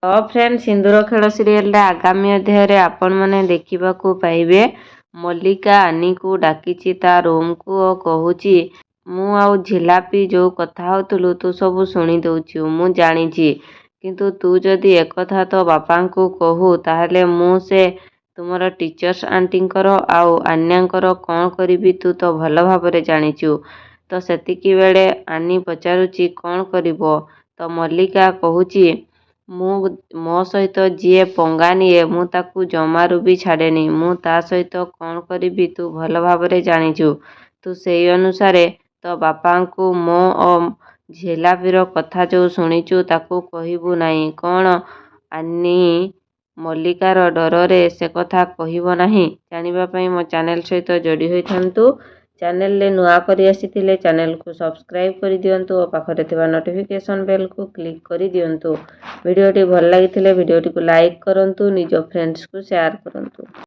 ତ ଫ୍ରେଣ୍ଡ ସିନ୍ଦୁର ଖେଳ ସିରିଏଲରେ ଆଗାମୀ ଅଧ୍ୟାୟରେ ଆପଣମାନେ ଦେଖିବାକୁ ପାଇବେ ମଲ୍ଲିକା ଆନିକୁ ଡାକିଛି ତା ରୁମକୁ ଓ କହୁଛି ମୁଁ ଆଉ ଝିଲାପି ଯୋଉ କଥା ହଉଥିଲୁ ତୁ ସବୁ ଶୁଣି ଦଉଛୁ ମୁଁ ଜାଣିଛି, କିନ୍ତୁ ତୁ ଯଦି ଏକଥା ତୋ ବାପାଙ୍କୁ କହୁ ତାହେଲେ ମୁଁ ସେ ତୁମର ଟିଚର୍ସ ଆଣ୍ଟିଙ୍କର ଆଉ ଆନ୍ୟାଙ୍କର କ'ଣ କରିବି ତୁ ତ ଭଲ ଭାବରେ ଜାଣିଛୁ। ତ ସେତିକିବେଳେ ଆନି ପଚାରୁଛି କ'ଣ କରିବ? ତ ମଲ୍ଲିକା କହୁଛି ମୁଁ ମୋ ସହିତ ଯିଏ ପଙ୍ଗା ନିଏ ମୁଁ ତାକୁ ଜମାରୁ ବି ଛାଡ଼େନି। ମୁଁ ତା ସହିତ କ'ଣ କରିବି ତୁ ଭଲ ଭାବରେ ଜାଣିଛୁ। ତୁ ସେଇ ଅନୁସାରେ ତୋ ବାପାଙ୍କୁ ମୋ ଓ ଝିଲାପିର କଥା ଯୋଉ ଶୁଣିଛୁ ତାକୁ କହିବୁ ନାହିଁ। କ'ଣ ଆନି ମଲ୍ଲିକାର ଡରରେ ସେ କଥା କହିବ ନାହିଁ? ଜାଣିବା ପାଇଁ ମୋ ଚ୍ୟାନେଲ ସହିତ ଯୋଡ଼ି ହୋଇଥାନ୍ତୁ। ଚ୍ୟାନେଲରେ ନୂଆ କରି ଆସିଥିଲେ ଚ୍ୟାନେଲକୁ ସବସ୍କ୍ରାଇବ୍ କରିଦିଅନ୍ତୁ ଓ ପାଖରେ ଥିବା ନୋଟିଫିକେସନ୍ ବେଲକୁ କ୍ଲିକ୍ କରିଦିଅନ୍ତୁ। ଭିଡ଼ିଓଟି ଭଲ ଲାଗିଥିଲେ ଭିଡ଼ିଓଟିକୁ ଲାଇକ୍ କରନ୍ତୁ, ନିଜ ଫ୍ରେଣ୍ଡସ୍କୁ ସେୟାର କରନ୍ତୁ।